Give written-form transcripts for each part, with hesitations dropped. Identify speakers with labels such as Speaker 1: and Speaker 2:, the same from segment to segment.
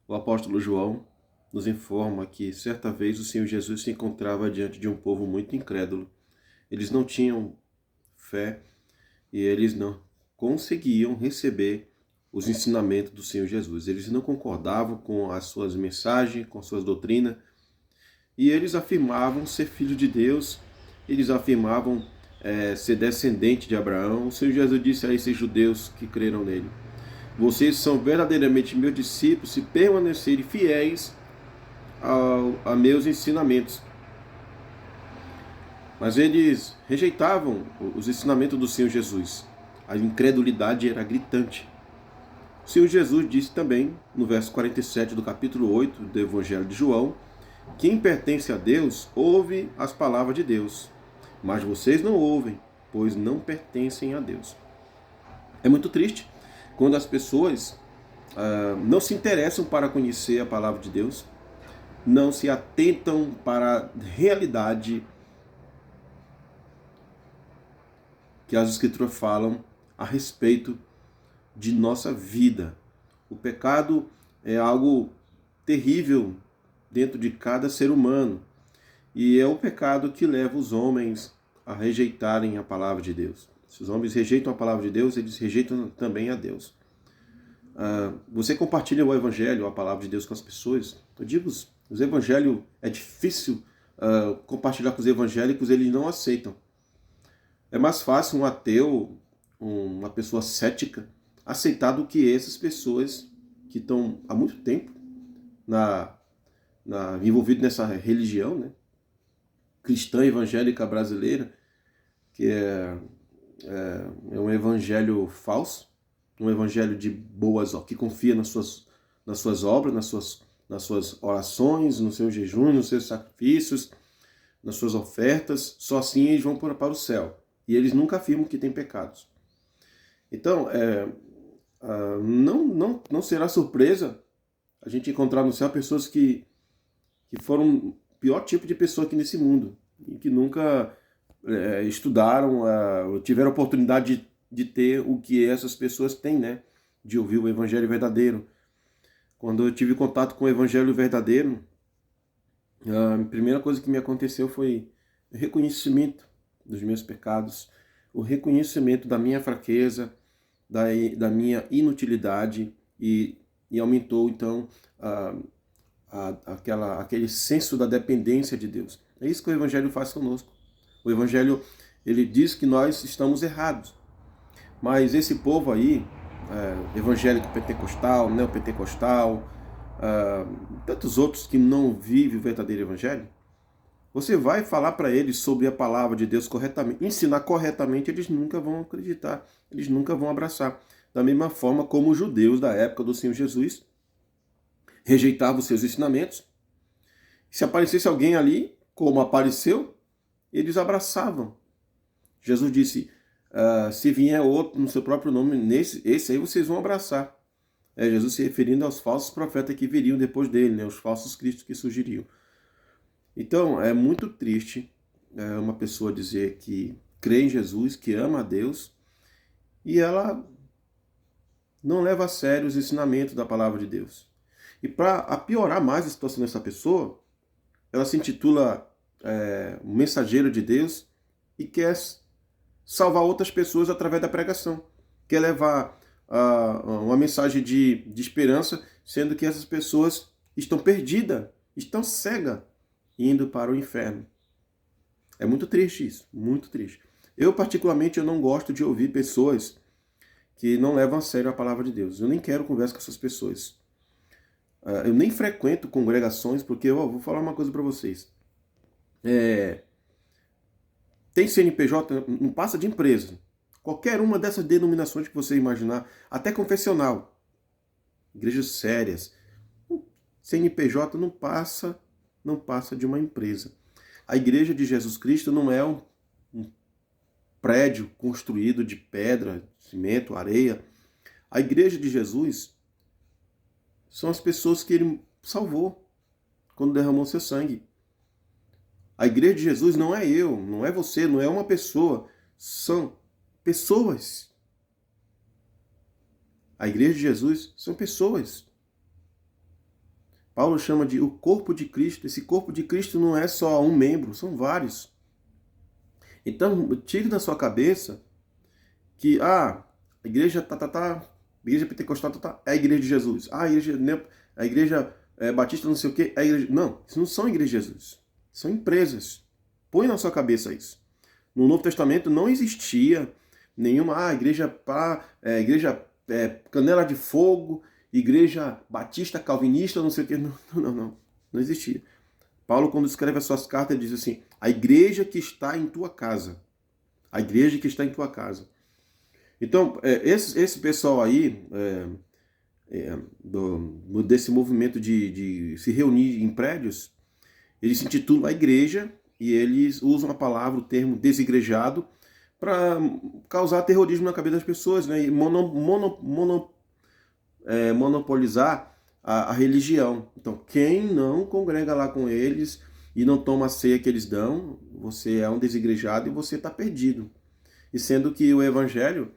Speaker 1: O apóstolo João nos informa que certa vez o Senhor Jesus se encontrava diante de um povo muito incrédulo. Eles não tinham fé e eles não conseguiam receber os ensinamentos do Senhor Jesus. Eles não concordavam com as suas mensagens, com as suas doutrinas, e eles afirmavam ser filho de Deus, eles afirmavam ser descendente de Abraão. O Senhor Jesus disse a esses judeus que creram nele: vocês são verdadeiramente meus discípulos se permanecerem fiéis a meus ensinamentos. Mas eles rejeitavam os ensinamentos do Senhor Jesus. A incredulidade era gritante. O Senhor Jesus disse também, no verso 47 do capítulo 8 do Evangelho de João: quem pertence a Deus ouve as palavras de Deus, mas vocês não ouvem, pois não pertencem a Deus. É muito triste quando as pessoas não se interessam para conhecer a palavra de Deus, não se atentam para a realidade que as Escrituras falam a respeito de nossa vida. O pecado é algo terrível dentro de cada ser humano, e é o pecado que leva os homens a rejeitarem a palavra de Deus. Se os homens rejeitam a palavra de Deus, eles rejeitam também a Deus. Você compartilha o Evangelho, a palavra de Deus com as pessoas? Eu digo, os Evangelhos, é difícil compartilhar com os evangélicos, eles não aceitam. É mais fácil um ateu, uma pessoa cética, aceitar do que essas pessoas que estão há muito tempo envolvidos nessa religião, né, cristã evangélica brasileira, que é um evangelho falso, um evangelho de boas, que confia nas suas obras, nas suas orações, nos seus jejuns, nos seus sacrifícios, nas suas ofertas. Só assim eles vão para o céu. E eles nunca afirmam que têm pecados. Então, não será surpresa a gente encontrar no céu pessoas que foram o pior tipo de pessoa aqui nesse mundo, e que nunca estudaram, tiveram a oportunidade de ter o que essas pessoas têm, né? De ouvir o Evangelho verdadeiro. Quando eu tive contato com o Evangelho verdadeiro, a primeira coisa que me aconteceu foi o reconhecimento dos meus pecados, o reconhecimento da minha fraqueza, da minha inutilidade, e aumentou então aquele senso da dependência de Deus. É isso que o Evangelho faz conosco. O Evangelho, ele diz que nós estamos errados. Mas esse povo aí, evangélico pentecostal, neopentecostal, tantos outros que não vivem o verdadeiro Evangelho, você vai falar para eles sobre a palavra de Deus corretamente, ensinar corretamente, eles nunca vão acreditar, eles nunca vão abraçar. Da mesma forma como os judeus da época do Senhor Jesus rejeitavam os seus ensinamentos. Se aparecesse alguém ali, como apareceu, eles abraçavam. Jesus disse, se vier outro no seu próprio nome, esse aí vocês vão abraçar. Jesus se referindo aos falsos profetas que viriam depois dele, né, os falsos cristos que surgiriam. Então, é muito triste uma pessoa dizer que crê em Jesus, que ama a Deus, e ela não leva a sério os ensinamentos da palavra de Deus. E para piorar mais a situação dessa pessoa, ela se intitula um mensageiro de Deus e quer salvar outras pessoas através da pregação. Quer levar uma mensagem de esperança, sendo que essas pessoas estão perdidas, estão cegas, indo para o inferno. É muito triste isso, muito triste. Eu, particularmente, eu não gosto de ouvir pessoas que não levam a sério a palavra de Deus. Eu nem quero conversa com essas pessoas. Eu nem frequento congregações, porque eu vou falar uma coisa para vocês. Tem CNPJ, não passa de empresa. Qualquer uma dessas denominações que você imaginar, até confessional, igrejas sérias, CNPJ não passa de uma empresa. A igreja de Jesus Cristo não é um prédio construído de pedra, cimento, areia. A igreja de Jesus são as pessoas que ele salvou quando derramou seu sangue. A igreja de Jesus não é eu, não é você, não é uma pessoa. São pessoas. A igreja de Jesus são pessoas. Paulo chama de o corpo de Cristo. Esse corpo de Cristo não é só um membro, são vários. Então, tire da sua cabeça que a igreja igreja pentecostal é a igreja de Jesus. A igreja batista não sei o que, é a igreja... Não, isso não são igrejas de Jesus. São empresas. Põe na sua cabeça isso. No Novo Testamento não existia nenhuma igreja Canela de Fogo, igreja batista calvinista, não sei o que. Não existia. Paulo, quando escreve as suas cartas, ele diz assim: a igreja que está em tua casa. A igreja que está em tua casa. Então, esse pessoal aí, desse movimento de se reunir em prédios, eles se intitulam a igreja e eles usam a palavra, o termo desigrejado, para causar terrorismo na cabeça das pessoas, né? E monopolizar a religião. Então, quem não congrega lá com eles e não toma a ceia que eles dão, você é um desigrejado e você está perdido. E sendo que o evangelho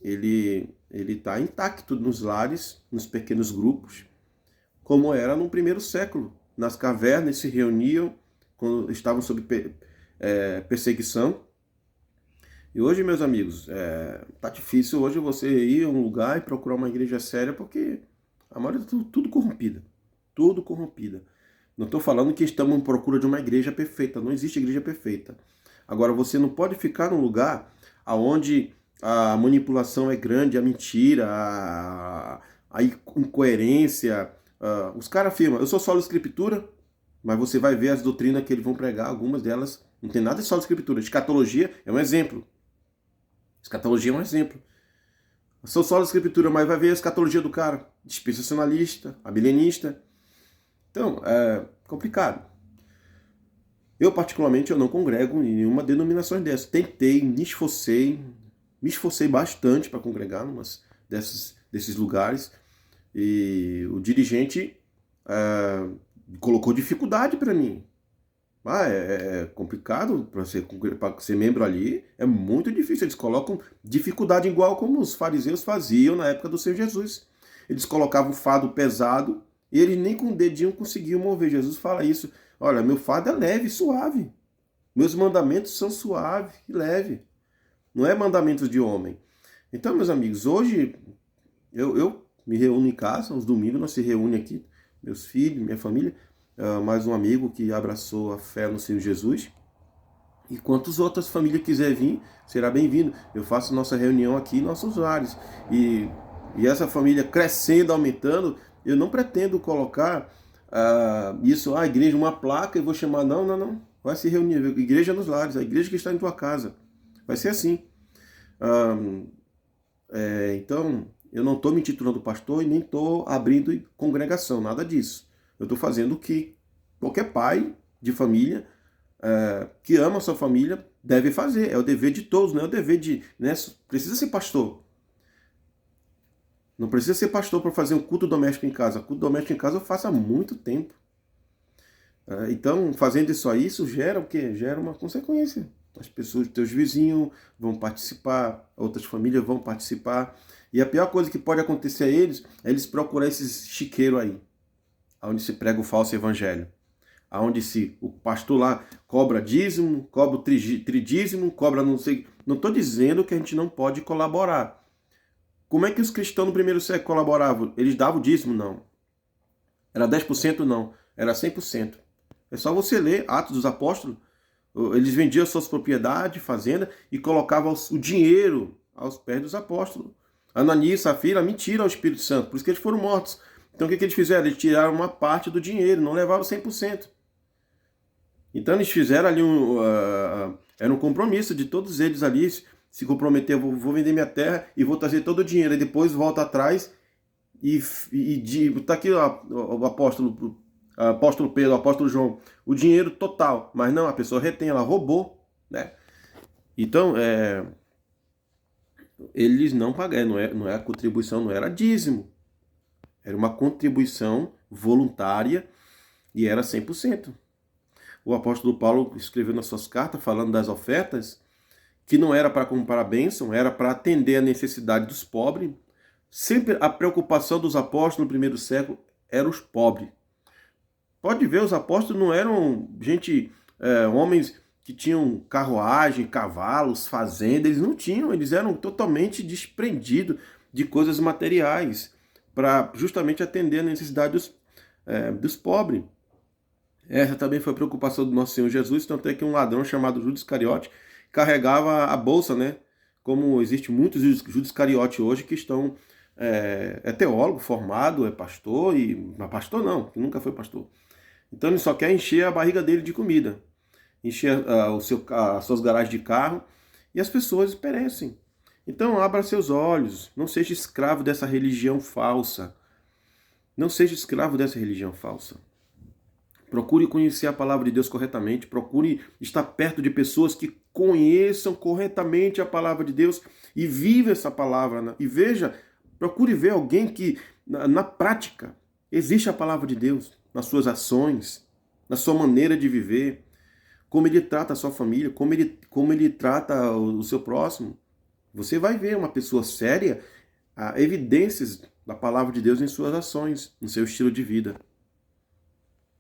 Speaker 1: ele está intacto nos lares, nos pequenos grupos, como era no primeiro século. Nas cavernas se reuniam quando estavam sob perseguição. E hoje, meus amigos, tá difícil hoje você ir a um lugar e procurar uma igreja séria, porque a maioria está tudo corrompida. Tudo corrompida. Não estou falando que estamos em procura de uma igreja perfeita. Não existe igreja perfeita. Agora, você não pode ficar num lugar onde a manipulação é grande, a mentira, a incoerência. Os caras afirmam: eu sou solo escritura, mas você vai ver as doutrinas que eles vão pregar, algumas delas não tem nada de solo escritura. Escatologia é um exemplo. Escatologia é um exemplo. Eu sou solo escritura, mas vai ver a escatologia do cara, dispensacionalista, amilenista. Então, é complicado. Eu, particularmente, eu não congrego em nenhuma denominação dessa. Tentei, me esforcei bastante para congregar em desses lugares. E o dirigente colocou dificuldade para mim. É complicado para ser membro ali, é muito difícil. Eles colocam dificuldade igual como os fariseus faziam na época do Senhor Jesus. Eles colocavam o fardo pesado e eles nem com o dedinho conseguiam mover. Jesus fala isso: olha, meu fardo é leve e suave. Meus mandamentos são suave e leve. Não é mandamentos de homem. Então, meus amigos, hoje eu me reúno em casa, aos domingos nós se reúne aqui, meus filhos, minha família, mais um amigo que abraçou a fé no Senhor Jesus. E quantas outras famílias quiser vir, será bem-vindo. Eu faço nossa reunião aqui em nossos lares. E essa família crescendo, aumentando, eu não pretendo colocar a igreja, uma placa e vou chamar, não. Vai se reunir, igreja nos lares, a igreja que está em tua casa. Vai ser assim. Então, eu não estou me intitulando pastor e nem estou abrindo congregação, nada disso. Eu estou fazendo o que qualquer pai de família que ama a sua família deve fazer. É o dever de todos, não é o dever de... precisa ser pastor. Não precisa ser pastor para fazer um culto doméstico em casa. Culto doméstico em casa eu faço há muito tempo. Então, fazendo isso gera o quê? Gera uma consequência. As pessoas, teus vizinhos vão participar, outras famílias vão participar. E a pior coisa que pode acontecer a eles é eles procurar esses chiqueiros aí, onde se prega o falso evangelho. Onde o pastor lá cobra dízimo, cobra o tridízimo, cobra não sei... Não estou dizendo que a gente não pode colaborar. Como é que os cristãos no primeiro século colaboravam? Eles davam dízimo? Não. Era 10%? Não. Era 100%. É só você ler Atos dos Apóstolos. Eles vendiam suas propriedades, fazenda, e colocavam o dinheiro aos pés dos apóstolos. Ananias e Safira mentiram ao Espírito Santo, por isso que eles foram mortos. Então o que eles fizeram? Eles tiraram uma parte do dinheiro, não levaram 100%. Então eles fizeram ali era um compromisso de todos eles ali, se comprometer: vou vender minha terra e vou trazer todo o dinheiro. E depois volta atrás e tá aqui o apóstolo Pedro, o apóstolo João, o dinheiro total. Mas não, a pessoa retém, ela roubou, né? Então, eles não pagaram, não é a contribuição, não era dízimo. Era uma contribuição voluntária e era 100%. O apóstolo Paulo escreveu nas suas cartas, falando das ofertas, que não era para comprar a bênção, era para atender a necessidade dos pobres, Sempre a preocupação dos apóstolos no primeiro século eram os pobres. Pode ver, os apóstolos não eram gente, homens que tinham carruagem, cavalos, fazenda, eles não tinham, eles eram totalmente desprendidos de coisas materiais, para justamente atender a necessidade dos pobres. Essa também foi a preocupação do nosso Senhor Jesus, tanto é que um ladrão chamado Judas Iscariote carregava a bolsa, né? Como existe muitos Judas Iscariote hoje que estão teólogo formado, é pastor, mas pastor não, que nunca foi pastor. Então ele só quer encher a barriga dele de comida, encher as suas garagens de carro, e as pessoas perecem. Então abra seus olhos, não seja escravo dessa religião falsa. Não seja escravo dessa religião falsa. Procure conhecer a palavra de Deus corretamente, procure estar perto de pessoas que conheçam corretamente a palavra de Deus e viva essa palavra. Né? E veja, procure ver alguém que, na prática, existe a palavra de Deus, nas suas ações, na sua maneira de viver, como ele trata a sua família, como ele trata o seu próximo. Você vai ver uma pessoa séria, evidências da palavra de Deus em suas ações, no seu estilo de vida.